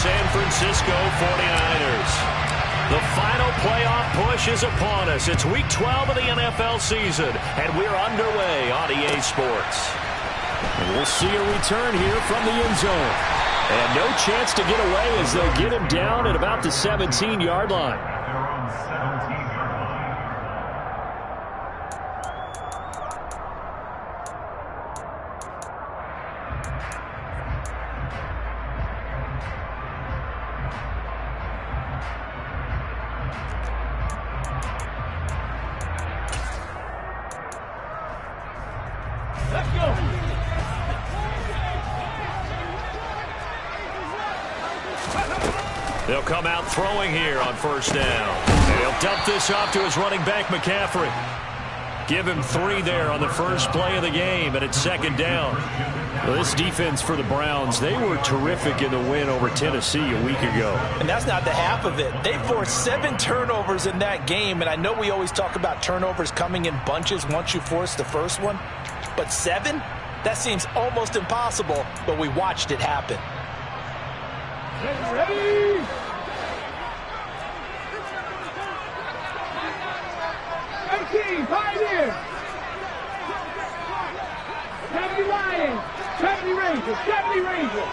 San Francisco 49ers. The final playoff push is upon us. It's Week 12 of the NFL season, and we're underway on EA Sports. And we'll see a return here from the end zone. And no chance to get away as they'll get him down at about the 17-yard line. Let's go. They'll come out throwing here on first down. And he'll dump this off to his running back, McCaffrey. Give him 3 there on the first play of the game, and it's second down. Well, this defense for the Browns, they were terrific in the win over Tennessee a week ago. And that's not the half of it. They forced 7 turnovers in that game, and I know we always talk about turnovers coming in bunches once you force the first one. But 7? That seems almost impossible, but we watched it happen. Ready? Pioneer! 70 Lions! 70 Rangers! 70 Rangers!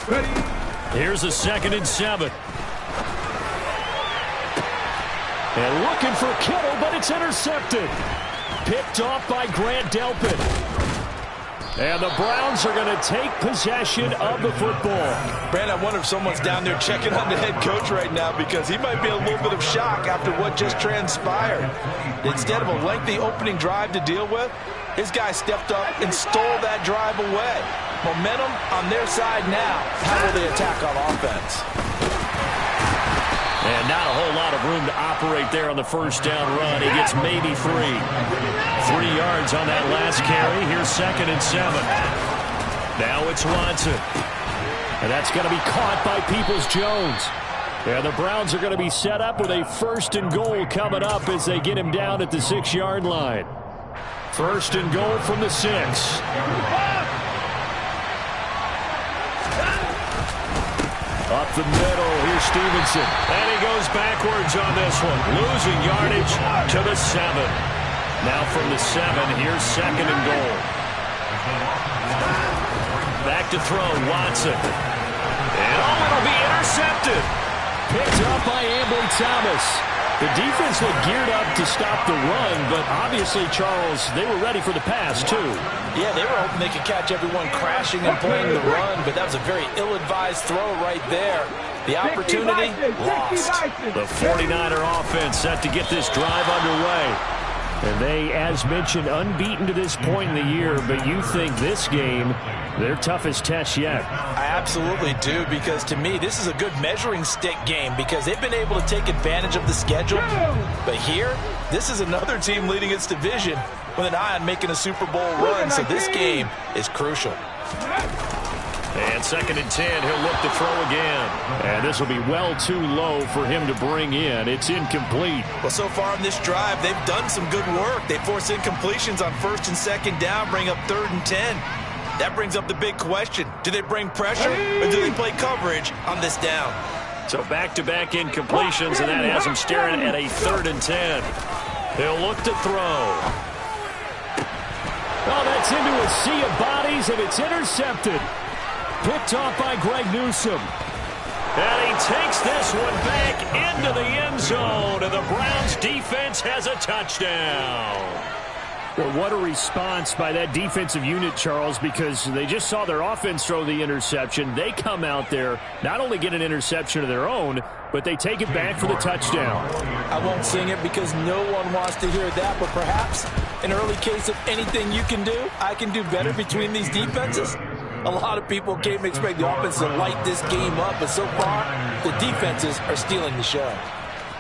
Ready? Here's a 2nd and 7. And looking for Kittle, but it's intercepted. Picked off by Grant Delpit. And the Browns are going to take possession of the football. Brand, I wonder if someone's down there checking on the head coach right now because he might be a little bit of shock after what just transpired. Instead of a lengthy opening drive to deal with, his guy stepped up and stole that drive away. Momentum on their side now. How will they attack on offense? And not a whole lot of room to operate there on the first down run. He gets maybe 3. 3 yards on that last carry. Here's 2nd and 7. Now it's Watson. And that's going to be caught by Peoples-Jones. And the Browns are going to be set up with a 1st and goal coming up as they get him down at the 6-yard line. 1st and goal from the 6. Up the middle, here's Stevenson. And he goes backwards on this one. Losing yardage to the 7. Now from the 7, here's 2nd and goal. Back to throw, Watson. And it'll be intercepted. Picked up by Ambry Thomas. The defense looked geared up to stop the run, but obviously, Charles, they were ready for the pass, too. Yeah, they were hoping they could catch everyone crashing and playing the run, but that was a very ill-advised throw right there. The opportunity lost. The 49er offense set to get this drive underway. And they, as mentioned, unbeaten to this point in the year, but you think this game, their toughest test yet. I absolutely do, because to me, this is a good measuring stick game because they've been able to take advantage of the schedule. But here, this is another team leading its division with an eye on making a Super Bowl run, so this game is crucial. And 2nd and 10, he'll look to throw again. And this will be well too low for him to bring in. It's incomplete. Well, so far on this drive, they've done some good work. They force incompletions on 1st and 2nd down, bring up 3rd and 10. That brings up the big question. Do they bring pressure or do they play coverage on this down? So back-to-back incompletions, and that has them staring at a 3rd and 10. He'll look to throw. Oh, that's into a sea of bodies, and it's intercepted. Picked off by Greg Newsome. And he takes this one back into the end zone, and the Browns defense has a touchdown. Well, what a response by that defensive unit, Charles, because they just saw their offense throw the interception. They come out there, not only get an interception of their own, but they take it back for the touchdown. I won't sing it because no one wants to hear that, but perhaps an early case of anything you can do, I can do better between these defenses. A lot of people came to expect the offense to light this game up, but so far, the defenses are stealing the show.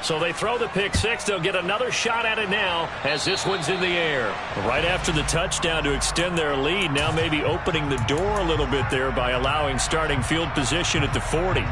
So they throw the pick 6. They'll get another shot at it now as this one's in the air. Right after the touchdown to extend their lead, now maybe opening the door a little bit there by allowing starting field position at the 40.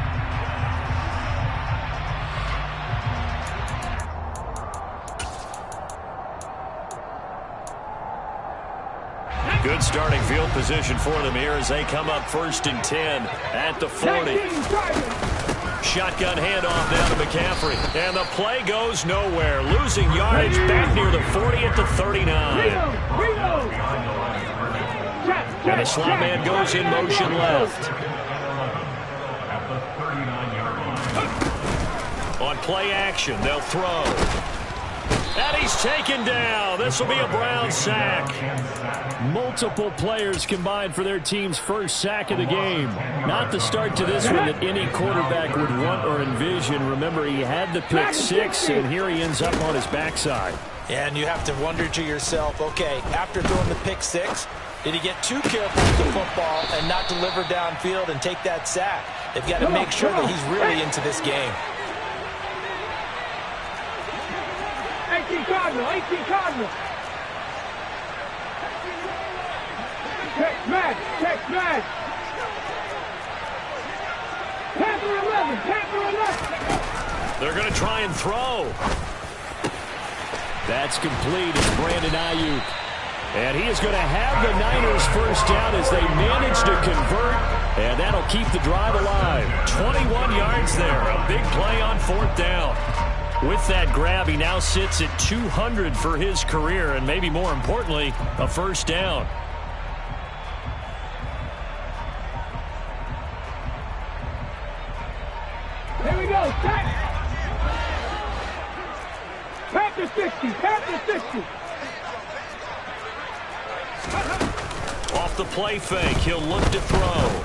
Good starting field position for them here as they come up 1st and 10 at the 40. Shotgun handoff now to McCaffrey. And the play goes nowhere. Losing yardage back near the 40 at the 39. And the slot man goes in motion left. On play action, they'll throw. And he's taken down. This will be a Brown sack. Multiple players combined for their team's first sack of the game. Not the start to this one that any quarterback would want or envision. Remember, he had the pick six, and here he ends up on his backside. And you have to wonder to yourself, okay, after throwing the pick six, did he get too careful with the football and not deliver downfield and take that sack? They've got to make sure that he's really into this game. 18 Cardinal, 18 Cardinal. Text match, text match. Panther 11, Panther 11. They're going to try and throw. That's complete. It's Brandon Ayuk. And he is going to have the Niners first down as they manage to convert. And that'll keep the drive alive. 21 yards there. A big play on fourth down. With that grab, he now sits at 200 for his career, and maybe more importantly, a first down. Here we go, set. Panther 60, Panther 60. Off the play fake, he'll look to throw.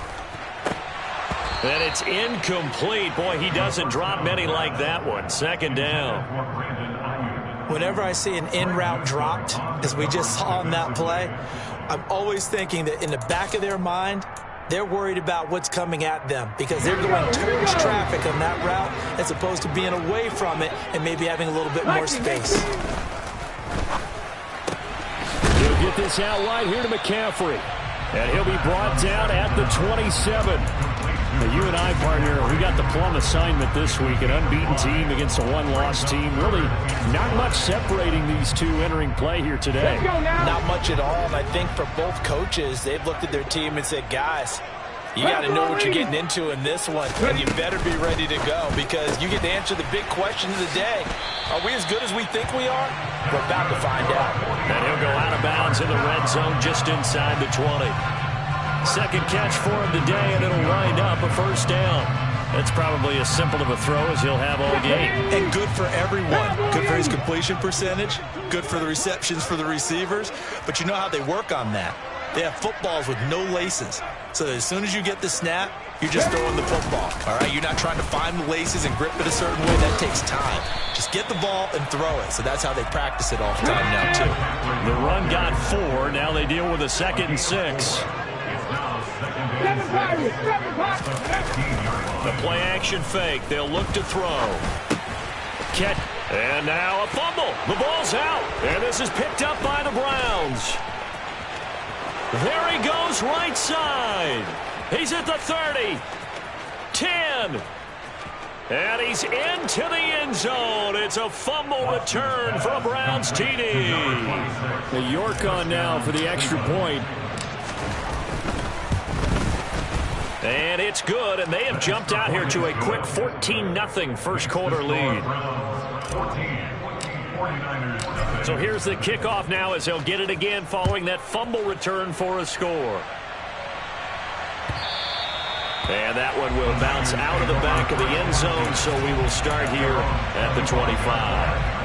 And it's incomplete. Boy, he doesn't drop many like that one. Second down. Whenever I see an in-route dropped, as we just saw on that play, I'm always thinking that in the back of their mind, they're worried about what's coming at them because they're going towards traffic on that route as opposed to being away from it and maybe having a little bit more space. He'll get this out wide here to McCaffrey. And he'll be brought down at the 27. Now, you and I, partner, we got the plum assignment this week. An unbeaten team against a one-loss team. Really not much separating these two entering play here today. Not much at all. And I think for both coaches, they've looked at their team and said, guys, you got to know what you're getting into in this one. And you better be ready to go because you get to answer the big question of the day. Are we as good as we think we are? We're about to find out. And he'll go out of bounds in the red zone just inside the 20. Second catch for him today, and it'll wind up a first down. That's probably as simple of a throw as he'll have all game. And good for everyone. Good for his completion percentage. Good for the receptions for the receivers. But you know how they work on that. They have footballs with no laces. So as soon as you get the snap, you're just throwing the football. All right, you're not trying to find the laces and grip it a certain way. That takes time. Just get the ball and throw it. So that's how they practice it all the time now, too. The run got 4. Now they deal with a 2nd and 6. The play action fake. They'll look to throw. Catch. And now a fumble. The ball's out. And this is picked up by the Browns. There he goes right side. He's at the 30. 10. And he's into the end zone. It's a fumble return for a Browns TD. The York on now for the extra point. And it's good, and they have jumped out here to a quick 14-0 first quarter lead. So here's the kickoff now as they'll get it again following that fumble return for a score. And that one will bounce out of the back of the end zone, so we will start here at the 25.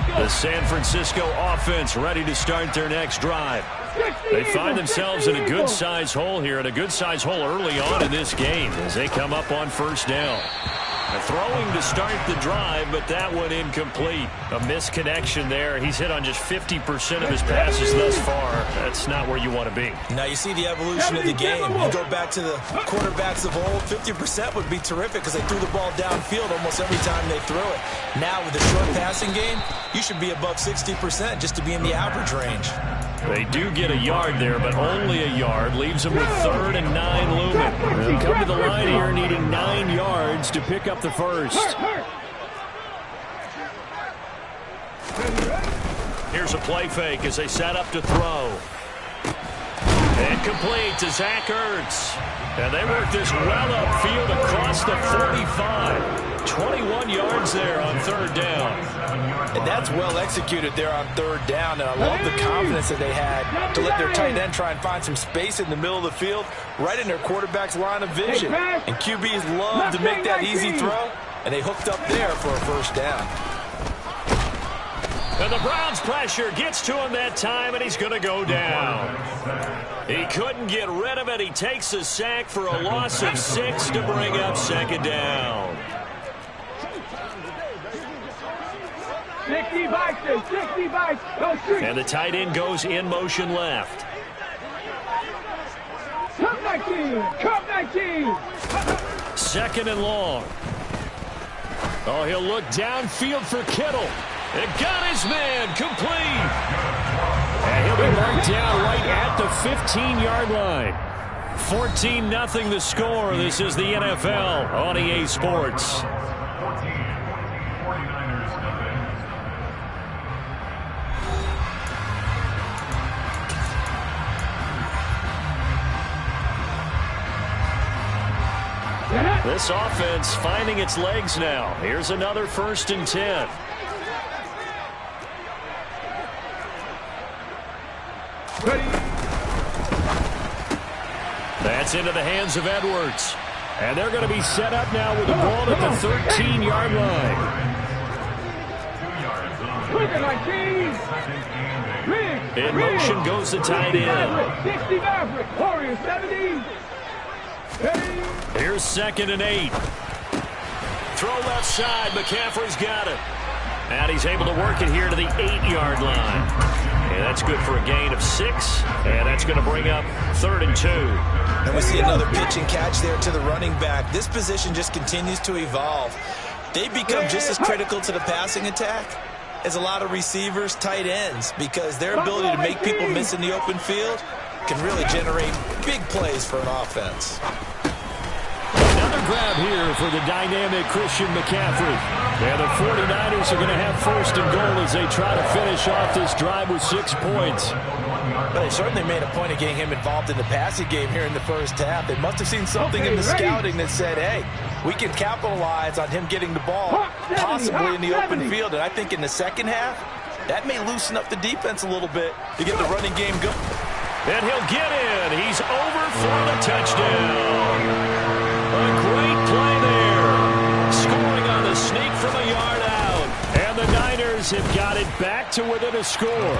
The San Francisco offense ready to start their next drive. They find themselves in a good-sized hole here, and a good-sized hole early on in this game as they come up on first down. Throwing to start the drive, but that one incomplete. A misconnection there. He's hit on just 50% of his passes thus far. That's not where you want to be. Now you see the evolution of the game. You go back to the quarterbacks of old, 50% would be terrific because they threw the ball downfield almost every time they threw it. Now with the short passing game, you should be above 60% just to be in the average range. They do get a yard there, but only a yard. Leaves them with 3rd and 9 looming. They'll come to the line here needing 9 yards to pick up the first. Here's a play fake as they set up to throw. Incomplete to Zach Ertz. And they work this well upfield across the 45. 21 yards there on third down. And that's well executed there on third down. And I love the confidence that they had to let their tight end try and find some space in the middle of the field, right in their quarterback's line of vision. And QBs love to make that easy throw, and they hooked up there for a first down. And the Browns' pressure gets to him that time, and he's going to go down. He couldn't get rid of it. He takes a sack for a loss of 6 to bring up second down. 60 bikes, 60 bikes. And the tight end goes in motion left. Come 19, come 19. Second and long. Oh, he'll look downfield for Kittle. It got his man complete. And he'll be marked down right at the 15-yard line. 14-0 the score. This is the NFL on EA Sports. This offense finding its legs now. Here's another 1st and 10. That's into the hands of Edwards. And they're going to be set up now with the ball at the 13-yard line. In motion goes the tight end. 60 Maverick, Warriors 70. Here's 2nd and 8. Throw left side. McCaffrey's got it. And he's able to work it here to the 8-yard line. And that's good for a gain of 6. And that's going to bring up 3rd and 2. And we see another pitch and catch there to the running back. This position just continues to evolve. They become just as critical to the passing attack as a lot of receivers, tight ends, because their ability to make people miss in the open field can really generate big plays for an offense. Another grab here for the dynamic Christian McCaffrey. And the 49ers are going to have 1st and goal as they try to finish off this drive with 6 points. But they certainly made a point of getting him involved in the passing game here in the first half. They must have seen something in the scouting that said, hey, we can capitalize on him getting the ball possibly in the open field. And I think in the second half, that may loosen up the defense a little bit to get the running game going. And he'll get in. He's over for the touchdown. A great play there. Scoring on the sneak from a yard out. And the Niners have got it back to within a score.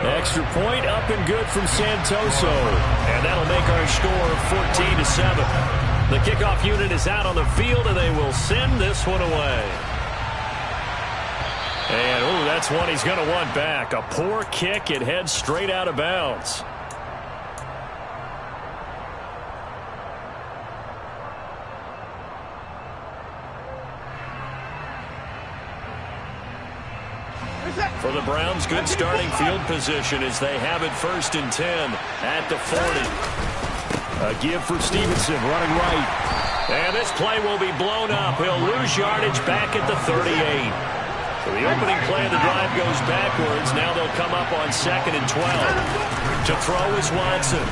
Extra point up and good from Santoso. And that'll make our score 14-7. The kickoff unit is out on the field, and they will send this one away. And, ooh, that's one he's going to want back. A poor kick. It heads straight out of bounds. For the Browns, good starting field position as they have it 1st and 10 at the 40. A give for Stevenson running right. And this play will be blown up. He'll lose yardage back at the 38. So the opening play of the drive goes backwards. Now they'll come up on 2nd and 12. To throw is Watson.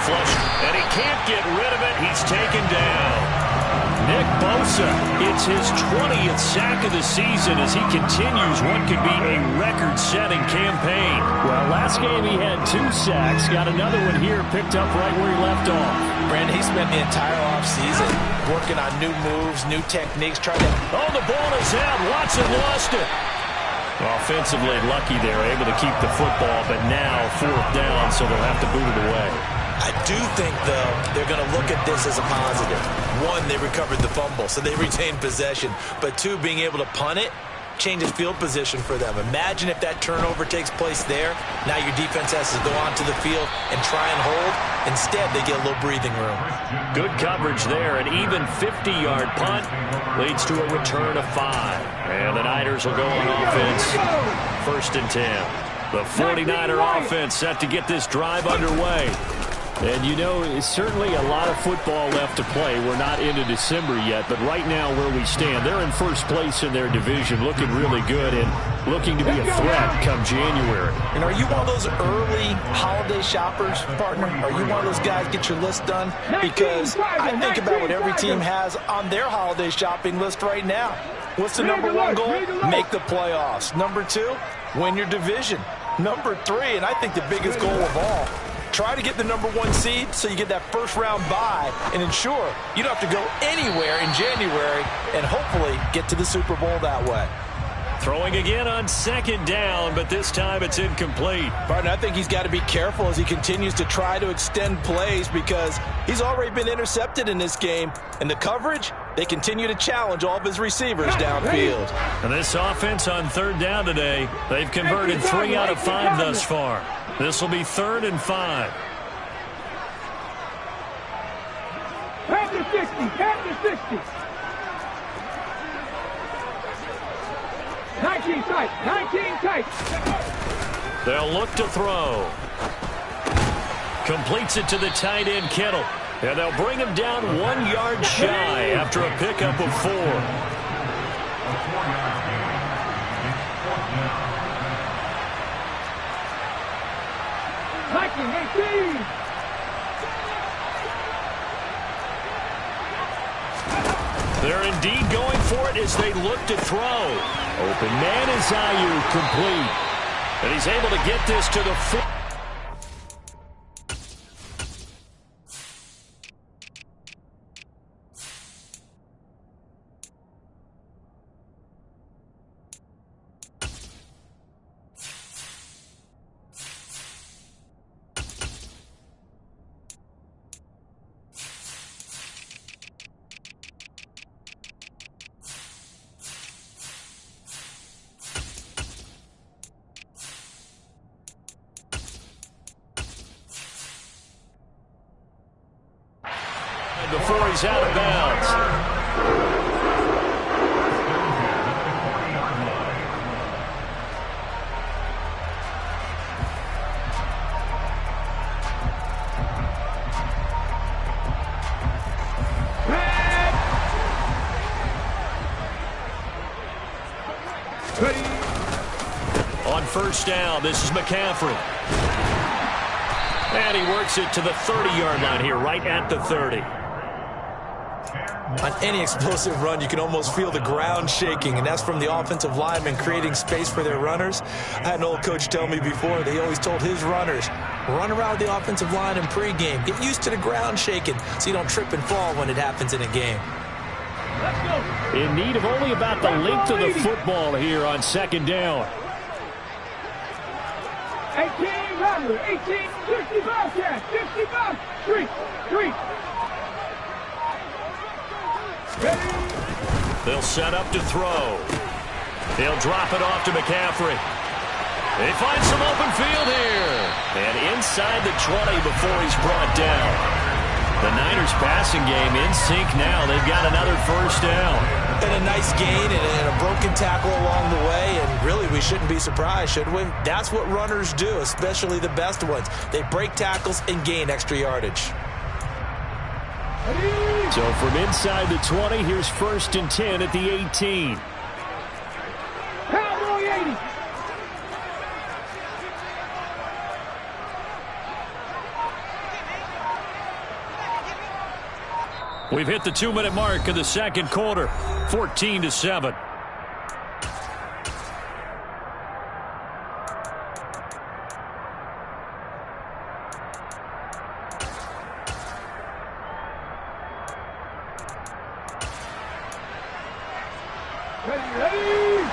Flush. And he can't get rid of it. He's taken down. Nick Bosa, it's his 20th sack of the season as he continues what could be a record-setting campaign. Well, last game he had 2 sacks. Got another one here picked up right where he left off. Brandon, he spent the entire offseason working on new moves, new techniques, trying to... Oh, the ball is out. Watson lost it. Offensively lucky they're able to keep the football, but now 4th down, so they'll have to boot it away. I do think, though, they're going to look at this as a positive. 1, they recovered the fumble, so they retained possession. But 2, being able to punt it changes field position for them. Imagine if that turnover takes place there. Now your defense has to go onto the field and try and hold. Instead, they get a little breathing room. Good coverage there. An even 50-yard punt leads to a return of 5. And the Niners will go on offense. 1st and 10. The 49er offense set to get this drive underway. And, you know, it's certainly a lot of football left to play. We're not into December yet, but right now where we stand, they're in first place in their division, looking really good and looking to be a threat come January. And are you one of those early holiday shoppers, partner? Are you one of those guys get your list done? Because I think about what every team has on their holiday shopping list right now. What's the number one goal? Make the playoffs. Number two, win your division. Number three, and I think the biggest goal of all, try to get the number one seed so you get that first round bye and ensure you don't have to go anywhere in January and hopefully get to the Super Bowl that way. Throwing again on second down, but this time it's incomplete. Partner, I think he's got to be careful as he continues to try to extend plays because he's already been intercepted in this game. And the coverage, they continue to challenge all of his receivers downfield. And this offense on third down today, they've converted 3 out of 5 thus far. This will be 3rd and 5. Pass to 60, pass to 60. 19 tight, 19 tight. They'll look to throw. Completes it to the tight end, Kittle. And they'll bring him down 1 yard shy after a pickup of 4. They're indeed going for it as they look to throw. Open man is Ayuk, complete. And he's able to get this to the 4. Before he's out of bounds. On first down, this is McCaffrey. And he works it to the 30-yard line here, right at the 30. On any explosive run, you can almost feel the ground shaking, and that's from the offensive linemen creating space for their runners. I had an old coach tell me before, they always told his runners, run around the offensive line in pregame. Get used to the ground shaking so you don't trip and fall when it happens in a game. In need of only about the length of the football here on second down. 18, Robert, 18, 65, Cash, 55, 3. They'll set up to throw. They'll drop it off to McCaffrey. They find some open field here. And inside the 20 before he's brought down. The Niners passing game in sync now. They've got another first down. And a nice gain and a broken tackle along the way. And really, we shouldn't be surprised, should we? That's what runners do, especially the best ones. They break tackles and gain extra yardage. So from inside the 20, here's 1st and 10 at the 18. Cowboy 80. We've hit the 2-minute mark of the second quarter, 14-7. Ready.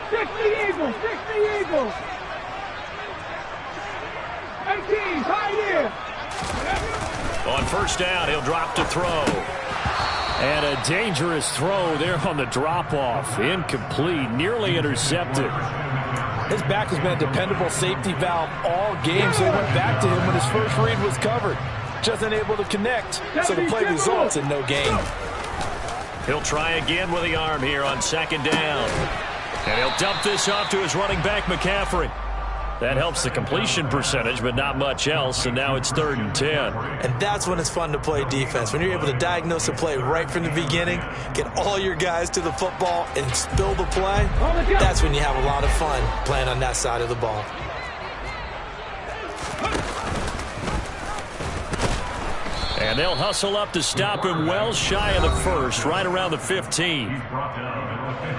60 Eagles, 60 Eagles. 18, pioneer. On first down, he'll drop to throw. And a dangerous throw there on the drop-off. Incomplete, nearly intercepted. His back has been a dependable safety valve all game, so he went back to him when his first read was covered. Just unable to connect, so the play results in no gain. He'll try again with the arm here on second down. And he'll dump this off to his running back, McCaffrey. That helps the completion percentage, but not much else, and now it's 3rd and 10. And that's when it's fun to play defense. When you're able to diagnose a play right from the beginning, get all your guys to the football, and spill the play, that's when you have a lot of fun playing on that side of the ball. And they'll hustle up to stop him well shy of the first, right around the 15.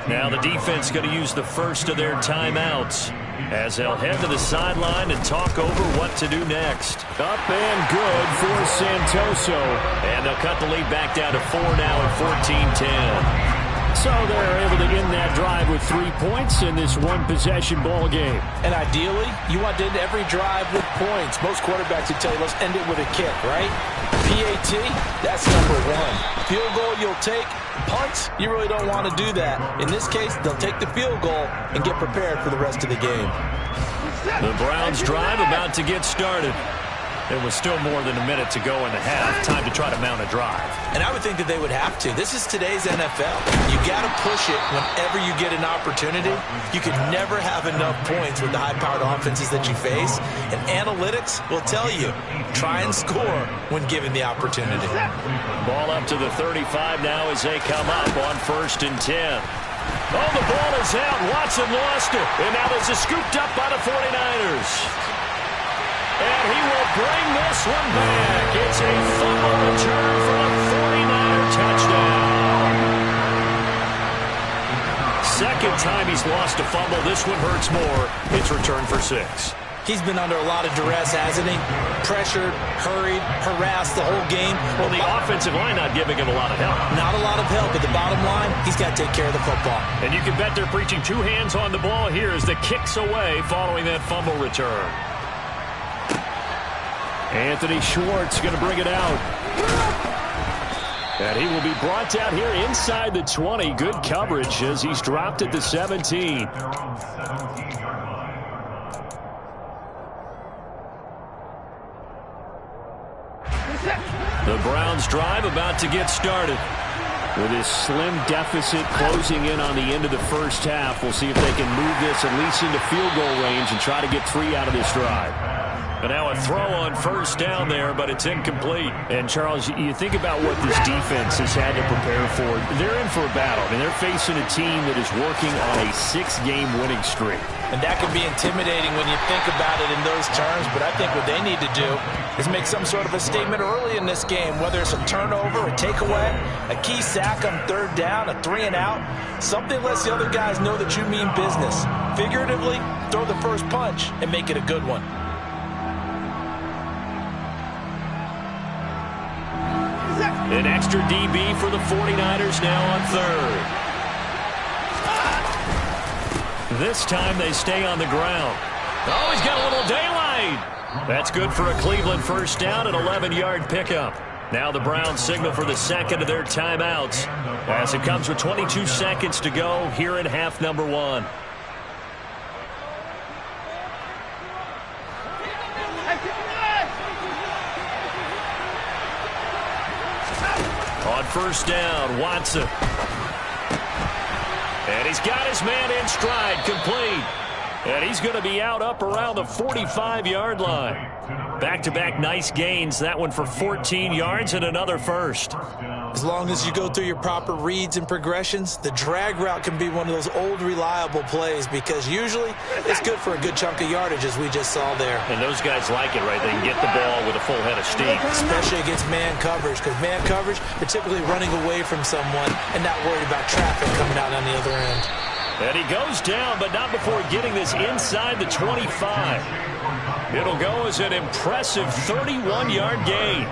Now the defense going to use the first of their timeouts as they'll head to the sideline and talk over what to do next. Up and good for Santoso. And they'll cut the lead back down to 4 now at 14-10. So they're able to end that drive with 3 points in this one-possession ball game. And ideally, you want to end every drive with points. Most quarterbacks would tell you, let's end it with a kick, right? PAT, that's number 1. Field goal you'll take. Punts, you really don't want to do that. In this case, they'll take the field goal and get prepared for the rest of the game. The Browns drive about to get started. There was still more than a minute to go in the half. Time to try to mount a drive. And I would think that they would have to. This is today's NFL. You got to push it whenever you get an opportunity. You could never have enough points with the high-powered offenses that you face. And analytics will tell you, try and score when given the opportunity. Ball up to the 35 now as they come up on 1st and 10. Oh, the ball is out. Watson lost it. And now this is scooped up by the 49ers. And he will bring this one back. It's a fumble return for a 49er touchdown. Second time he's lost a fumble. This one hurts more. It's returned for 6. He's been under a lot of duress, hasn't he? Pressured, hurried, harassed the whole game. Well, the offensive line not giving him a lot of help. Not a lot of help, but the bottom line, he's got to take care of the football. And you can bet they're preaching 2 hands on the ball here as the kick's away following that fumble return. Anthony Schwartz going to bring it out. And he will be brought down here inside the 20. Good coverage as he's dropped at the 17. The Browns drive about to get started. With his slim deficit closing in on the end of the first half, we'll see if they can move this at least into field goal range and try to get 3 out of this drive. And now a throw on 1st down there, but it's incomplete. And, Charles, you think about what this defense has had to prepare for. They're in for a battle. I mean, they're facing a team that is working on a 6-game winning streak. And that can be intimidating when you think about it in those terms, but I think what they need to do is make some sort of a statement early in this game, whether it's a turnover, a takeaway, a key sack on 3rd down, a 3-and-out, something lets the other guys know that you mean business. Figuratively, throw the first punch and make it a good one. An extra DB for the 49ers now on 3rd. This time they stay on the ground. Oh, he's got a little daylight. That's good for a Cleveland 1st down and 11-yard pickup. Now the Browns signal for the second of their timeouts as it comes with 22 seconds to go here in half number 1. On 1st down, Watson. And he's got his man in stride, complete. And he's going to be out up around the 45-yard line. Back-to-back nice gains. That one for 14 yards and another first. As long as you go through your proper reads and progressions, the drag route can be one of those old reliable plays because usually it's good for a good chunk of yardage as we just saw there. And those guys like it, right? They can get the ball with a full head of steam. Especially against man coverage because man coverage, they're typically running away from someone and not worried about traffic coming out on the other end. And he goes down, but not before getting this inside the 25. It'll go as an impressive 31-yard gain.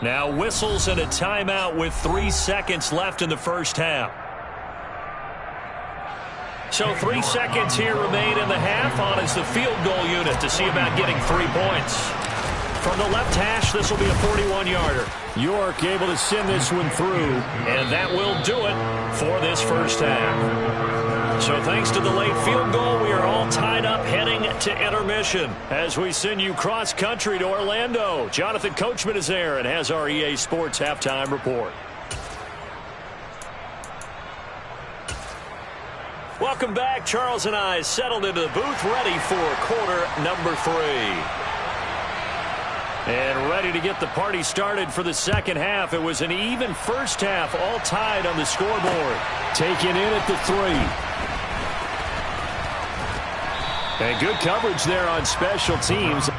Now whistles and a timeout with 3 seconds left in the first half. So 3 seconds here remain in the half. On is the field goal unit to see about getting 3 points. From the left hash, this will be a 41-yarder. York able to send this one through, and that will do it for this first half. So thanks to the late field goal, we are all tied up heading to intermission as we send you cross-country to Orlando. Jonathan Coachman is there and has our EA Sports halftime report. Welcome back. Charles and I settled into the booth, ready for quarter number 3. And ready to get the party started for the second half. It was an even first half, all tied on the scoreboard. Taken in at the 3. And good coverage there on special teams.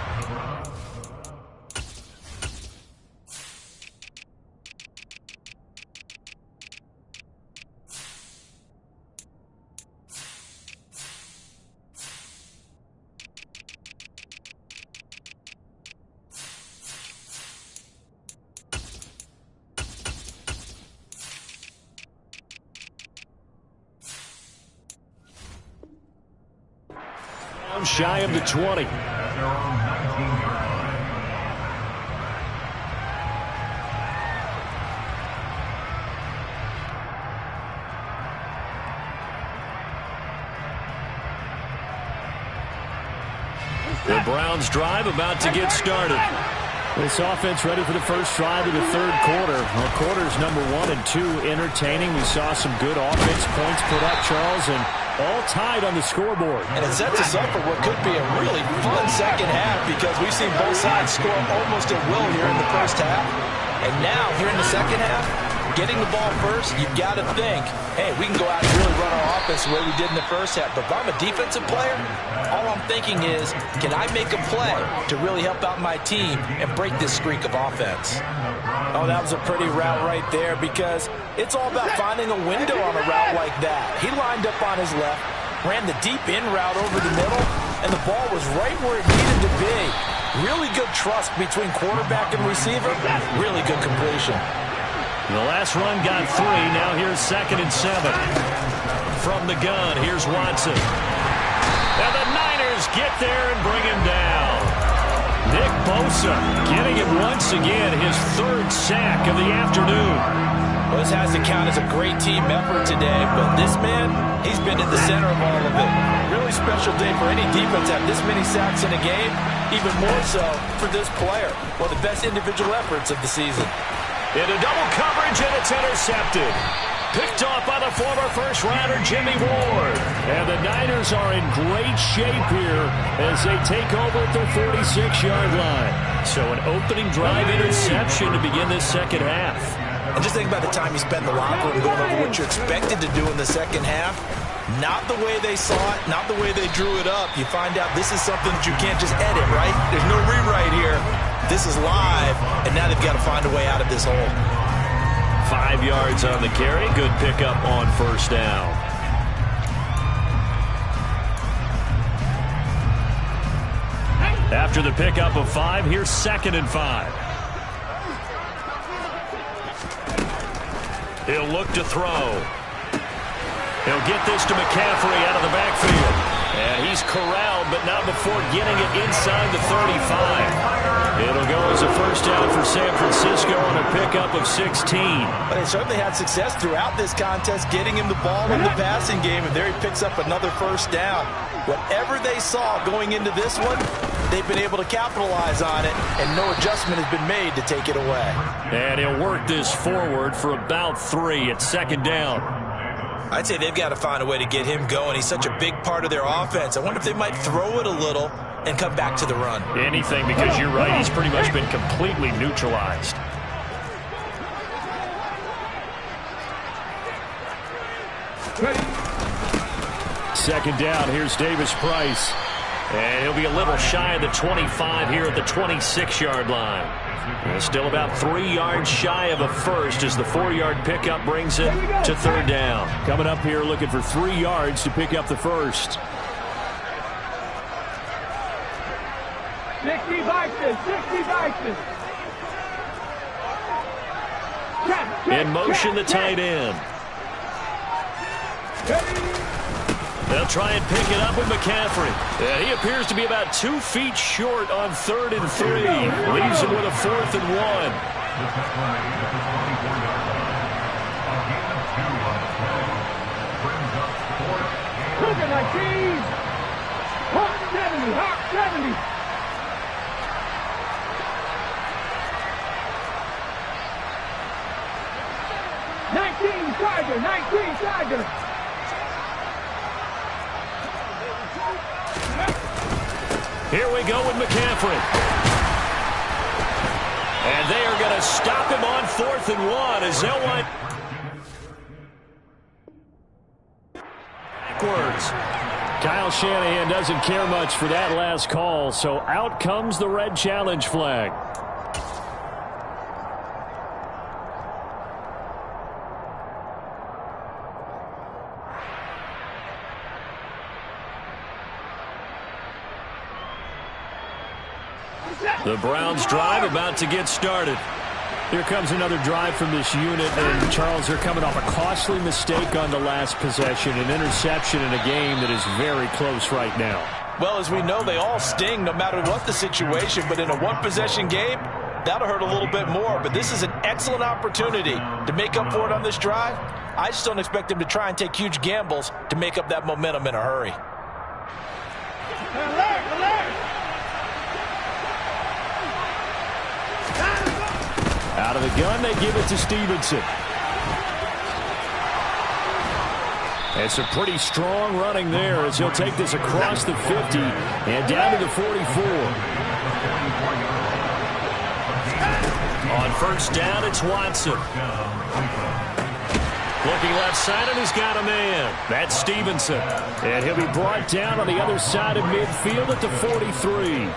Shy of the 20. The Browns drive about to get started. This offense ready for the first drive of the third quarter. Well, quarters number 1 and 2 entertaining. We saw some good offense points put up, Charles, and all tied on the scoreboard. And it sets us up for what could be a really fun second half because we've seen both sides score almost at will here in the first half. And now, here in the second half, getting the ball first, you've got to think, hey, we can go out and really run our offense the way we did in the first half. But if I'm a defensive player, all I'm thinking is, can I make a play to really help out my team and break this streak of offense? Oh, that was a pretty route right there because it's all about finding a window on a route like that. He lined up on his left, ran the deep in route over the middle, and the ball was right where it needed to be. Really good trust between quarterback and receiver. Really good completion. The last run got 3. Now here's 2nd and 7. From the gun, here's Watson. And the Niners get there and bring him down. Nick Bosa getting it once again, his 3rd sack of the afternoon. Well, this has to count as a great team effort today, but this man, he's been at the center of all of it. Really special day for any defense to have this many sacks in a game, even more so for this player. One of the best individual efforts of the season. Into double coverage, and it's intercepted. Picked off by the former first-rounder Jimmy Ward. And the Niners are in great shape here as they take over at their 46-yard line. So an opening drive interception to begin this second half. And just think about the time you spend in the locker room going over what you're expected to do in the second half. Not the way they saw it, not the way they drew it up. You find out this is something that you can't just edit, right? There's no rewrite here. This is live, and now they've got to find a way out of this hole. 5 yards on the carry. Good pickup on first down. After the pickup of 5, here's 2nd and 5. He'll look to throw. He'll get this to McCaffrey out of the backfield. And he's corralled, but not before getting it inside the 35. It'll go as a first down for San Francisco on a pickup of 16. But they certainly had success throughout this contest, getting him the ball in the passing game, and there he picks up another first down. Whatever they saw going into this one, they've been able to capitalize on it, and no adjustment has been made to take it away. And he'll work this forward for about 3 at 2nd down. I'd say they've got to find a way to get him going. He's such a big part of their offense. I wonder if they might throw it a little and come back to the run. Anything, because you're right, he's pretty much been completely neutralized. Second down, here's Davis Price. And he'll be a little shy of the 25 here at the 26-yard line. And still about 3 yards shy of a first as the 4-yard pickup brings it to 3rd down. Coming up here looking for 3 yards to pick up the first. 60 Vikings, 60 Vikings. In motion, the tight end. They'll try and pick it up with McCaffrey. He appears to be about 2 feet short on 3rd and 3. Leaves him with a 4th and 1. Cooking like cheese. Hot 70, hot 70. Tiger, 19 Tiger. Here we go with McCaffrey. And they are going to stop him on 4th and 1 as they'll wind backwards. Kyle Shanahan doesn't care much for that last call, so out comes the red challenge flag. The Browns drive about to get started. Here comes another drive from this unit, and Charles, they're coming off a costly mistake on the last possession, an interception in a game that is very close right now. Well, as we know, they all sting no matter what the situation, but in a one-possession game, that'll hurt a little bit more. But this is an excellent opportunity to make up for it on this drive. I just don't expect them to try and take huge gambles to make up that momentum in a hurry. Out of the gun, they give it to Stevenson. It's a pretty strong running there as he'll take this across the 50 and down to the 44. On 1st down, it's Watson. Looking left side, and he's got a man. That's Stevenson. And he'll be brought down on the other side of midfield at the 43.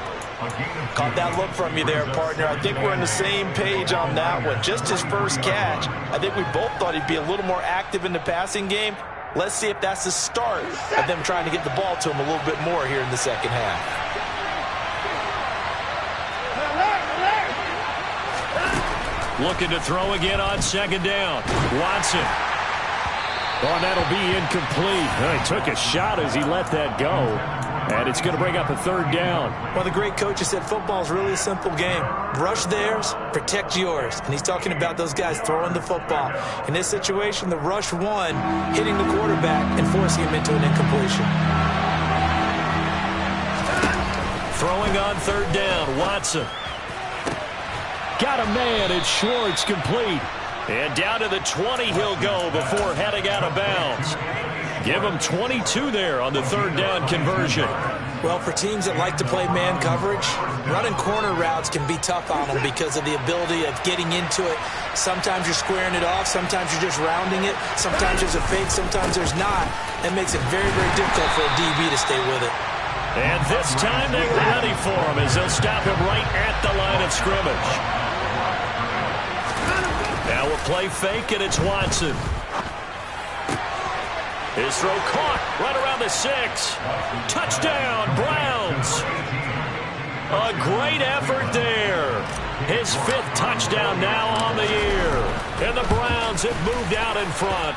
Caught that look from you there, partner. I think we're on the same page on that one. Just his first catch. I think we both thought he'd be a little more active in the passing game. Let's see if that's the start of them trying to get the ball to him a little bit more here in the second half. Looking to throw again on 2nd down. Watson. Oh, that'll be incomplete. He took a shot as he let that go. And it's going to bring up a 3rd down. Well, the great coach has said football is really a simple game. Rush theirs, protect yours. And he's talking about those guys throwing the football. In this situation, the rush one, hitting the quarterback and forcing him into an incompletion. Throwing on 3rd down, Watson. Got a man, it's Schwartz, complete. And down to the 20 he'll go before heading out of bounds. Give him 22 there on the 3rd down conversion. Well, for teams that like to play man coverage, running corner routes can be tough on them because of the ability of getting into it. Sometimes you're squaring it off. Sometimes you're just rounding it. Sometimes there's a fake. Sometimes there's not. That makes it very, very difficult for a DB to stay with it. And this time they were ready for him as they'll stop him right at the line of scrimmage. Now a play fake, and it's Watson. His throw caught right around the 6. Touchdown, Browns. A great effort there. His 5th touchdown now on the year. And the Browns have moved out in front.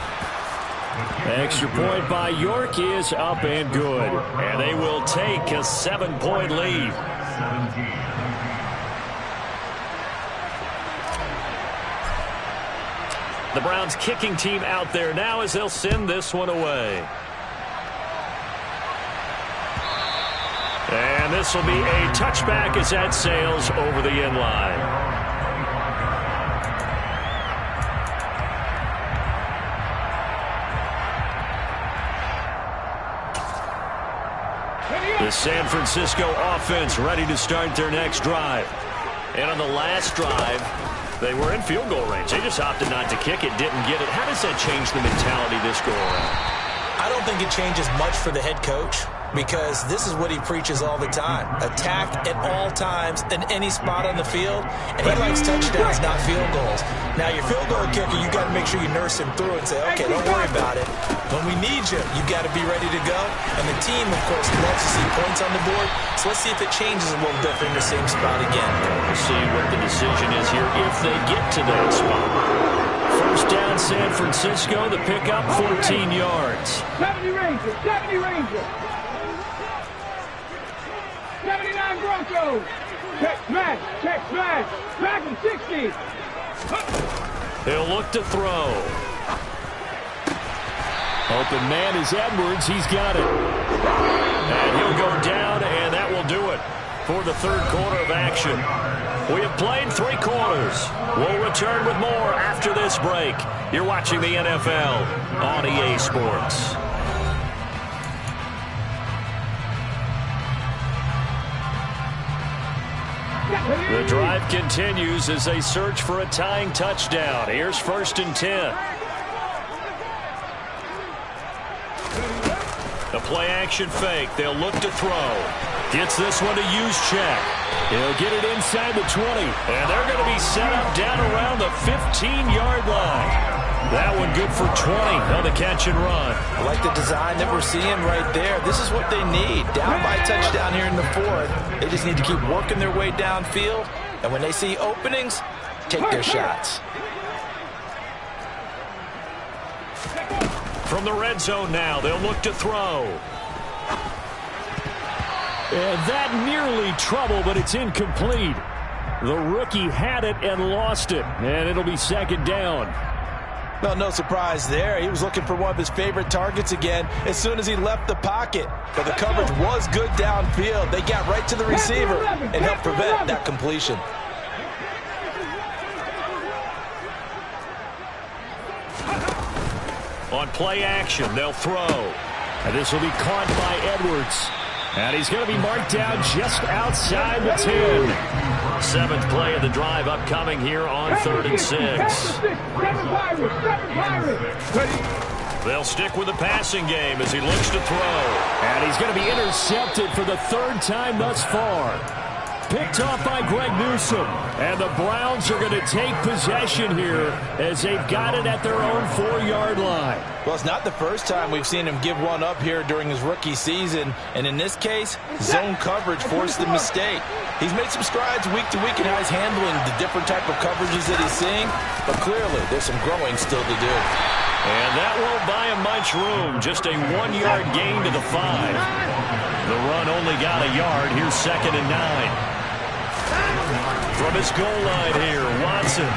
Extra point by York is up and good. And they will take a 7-point lead. The Browns kicking team out there now as they'll send this one away. And this will be a touchback as that sails over the end line. The San Francisco offense ready to start their next drive. And on the last drive, they were in field goal range. They just opted not to kick it, didn't get it. How does that change the mentality this go around? I don't think it changes much for the head coach because this is what he preaches all the time. Attack at all times in any spot on the field, and he likes touchdowns, not field goals. Now, your field goal kicker, you got to make sure you nurse him through and say, okay, don't worry about it. When we need you, you got to be ready to go. And the team, of course, loves to see points on the board. So let's see if it changes a little bit in the same spot again. We'll see what the decision is here if they get to that spot. 1st down, San Francisco. The pickup, 14 yards. 70 Rangers, 70 Rangers. 79 Broncos. Check smash, back in 60. He'll look to throw. Open man is Edwards. He's got it. And he'll go down, and that will do it for the 3rd quarter of action. We have played 3 quarters. We'll return with more after this break. You're watching the NFL on EA Sports. The drive continues as they search for a tying touchdown. Here's 1st and 10. The play-action fake. They'll look to throw. Gets this one to Juszczyk. He'll get it inside the 20. And they're going to be set up down around the 15-yard line. That one good for 20 on the catch and run. I like the design that we're seeing right there. This is what they need. Down by a touchdown here in the 4th. They just need to keep working their way downfield. And when they see openings, take their shots. From the red zone now, they'll look to throw. And that nearly trouble, but it's incomplete. The rookie had it and lost it, and it'll be 2nd down. Well, no surprise there. He was looking for one of his favorite targets again as soon as he left the pocket. But the coverage was good downfield. They got right to the receiver and helped prevent that completion. On play action, they'll throw. And this will be caught by Edwards. And he's going to be marked down just outside the 10. 7th play of the drive upcoming here on 3rd and 6. They'll stick with the passing game as he looks to throw. And he's going to be intercepted for the 3rd time thus far. Picked off by Greg Newsome. And the Browns are going to take possession here as they've got it at their own 4-yard line. Well, it's not the first time we've seen him give one up here during his rookie season. And in this case, zone coverage forced the mistake. He's made some strides week to week in how he's handling the different type of coverages that he's seeing. But clearly, there's some growing still to do. And that won't buy him much room. Just a 1-yard gain to the 5. The run only got a yard. Here's 2nd and 9. From his goal line here, Watson.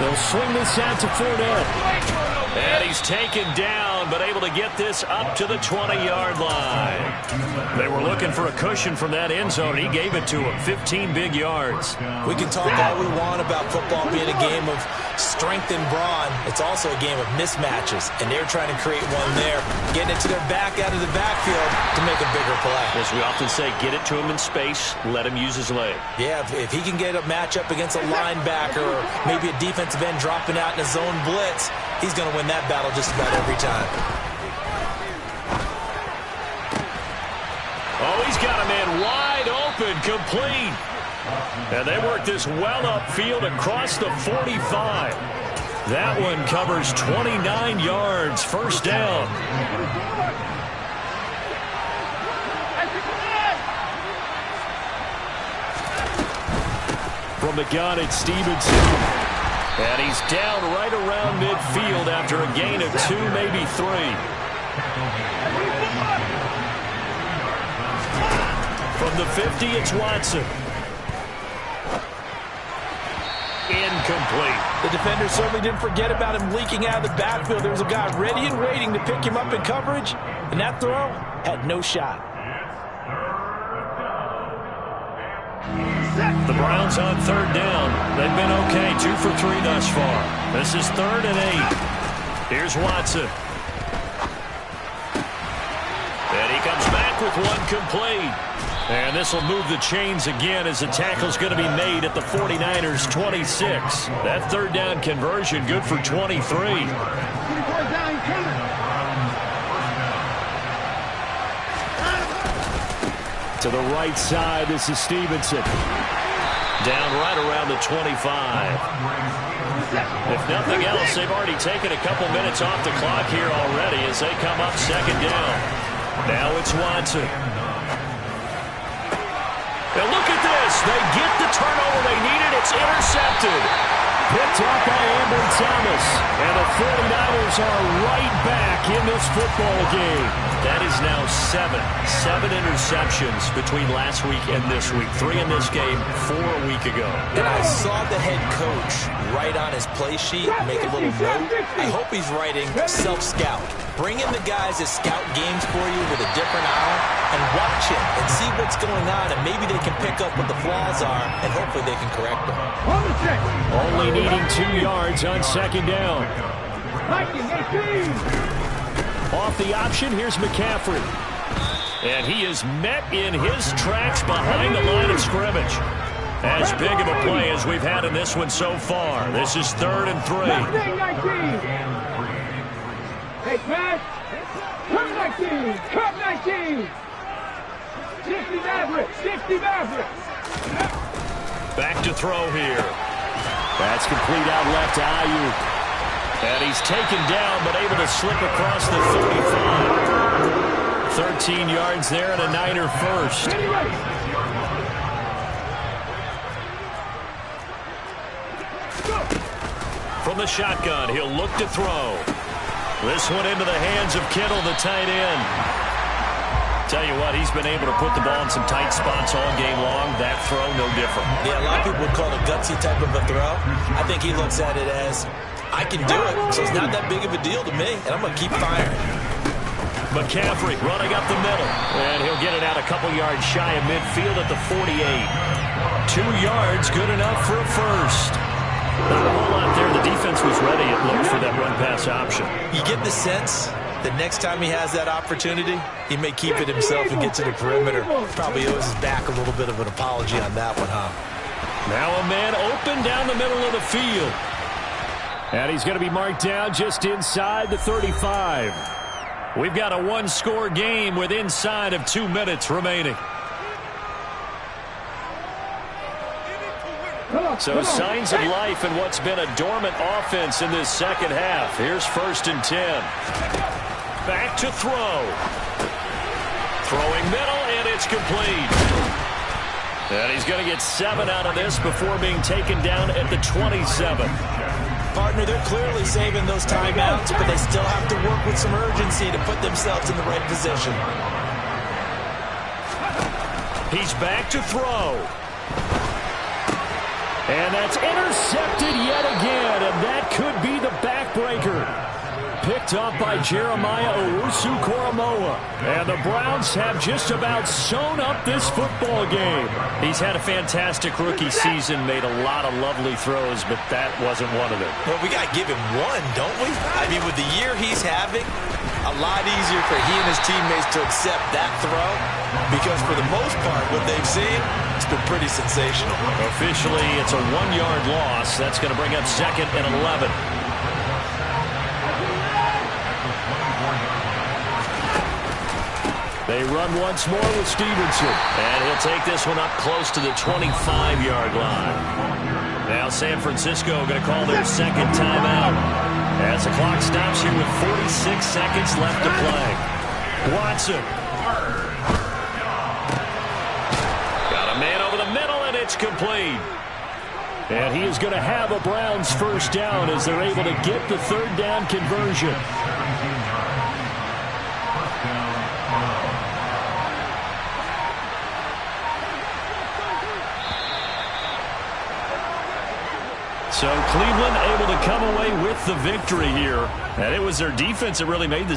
They'll swing this out to Fournette. And he's taken down, but able to get this up to the 20-yard line. They were looking for a cushion from that end zone, and he gave it to him. 15 big yards. We can talk all we want about football being a game of strength and brawn. It's also a game of mismatches, and they're trying to create one there, getting it to their back out of the backfield to make a bigger play. As we often say, get it to him in space, let him use his leg. Yeah, if he can get a matchup against a linebacker or maybe a defensive end dropping out in a zone blitz, he's going to win that battle just about every time. Oh, he's got a man wide open, complete. And they work this well upfield across the 45. That one covers 29 yards, 1st down. From the gun, it's Stevenson. And he's down right around midfield after a gain of 2, maybe 3. From the 50, it's Watson. Incomplete. The defender certainly didn't forget about him leaking out of the backfield. There was a guy ready and waiting to pick him up in coverage, and that throw had no shot. The Browns on 3rd down. They've been okay, 2 for 3 thus far. This is 3rd and 8. Here's Watson. And he comes back with one complete. And this will move the chains again as the tackle's going to be made at the 49ers' 26. That 3rd down conversion good for 23. To the right side, this is Stevenson. Down right around the 25. If nothing else, they've already taken a couple minutes off the clock here already as they come up 2nd down. Now it's Watson. And look at this. They get the turnover they needed. It's intercepted. Picked off by Ambry Thomas. And the 49ers are right back in this football game. That is now 7 interceptions between last week and this week. 3 in this game, 4 a week ago. And I saw the head coach write on his play sheet, make a little note. I hope he's writing self-scout. Bring in the guys that scout games for you with a different eye and watch him and see what's going on, and maybe they can pick up what the flaws are, and hopefully they can correct them. Only needing 2 yards on 2nd down. Off the option, here's McCaffrey. And he is met in his tracks behind the line of scrimmage. As big of a play as we've had in this one so far. This is 3rd and 3. 19. Hey, pass. Come 19. Come 19. 60 Maverick. 60 Maverick. Back to throw here. That's complete out left to Ayuk. And he's taken down, but able to slip across the 35. 13 yards there and a Niner first. From the shotgun, he'll look to throw. This one into the hands of Kittle, the tight end. Tell you what, he's been able to put the ball in some tight spots all game long. That throw, no different. Yeah, a lot of people would call it a gutsy type of a throw. I think he looks at it as, I can do it, so it's not that big of a deal to me, and I'm going to keep firing. McCaffrey running up the middle, and he'll get it out a couple yards shy of midfield at the 48. 2 yards, good enough for a first. Not a whole lot there. The defense was ready, it looked, for that run-pass option. You get the sense that next time he has that opportunity, he may keep it himself and get to the perimeter. Probably owes his back a little bit of an apology on that one, huh? Now a man open down the middle of the field. And he's going to be marked down just inside the 35. We've got a one-score game with inside of 2 minutes remaining. So signs of life in what's been a dormant offense in this second half. Here's 1st and 10. Back to throw. Throwing middle, and it's complete. And he's going to get 7 out of this before being taken down at the 27. Partner, they're clearly saving those timeouts, but they still have to work with some urgency to put themselves in the right position. He's back to throw. And that's intercepted yet again, and that could be the backbreaker. Picked up by Jeremiah Owusu-Koramoah. And the Browns have just about sewn up this football game. He's had a fantastic rookie season, made a lot of lovely throws, but that wasn't one of them. Well, we got to give him one, don't we? I mean, with the year he's having, a lot easier for he and his teammates to accept that throw, because for the most part, what they've seen, it's been pretty sensational. Officially, it's a 1-yard loss. That's going to bring up 2nd and 11. They run once more with Stevenson. And he'll take this one up close to the 25-yard line. Now San Francisco going to call their 2nd timeout as the clock stops here with 46 seconds left to play. Watson. Got a man over the middle, and it's complete. And he is going to have a Browns first down as they're able to get the 3rd down conversion. So Cleveland able to come away with the victory here. And it was their defense that really made the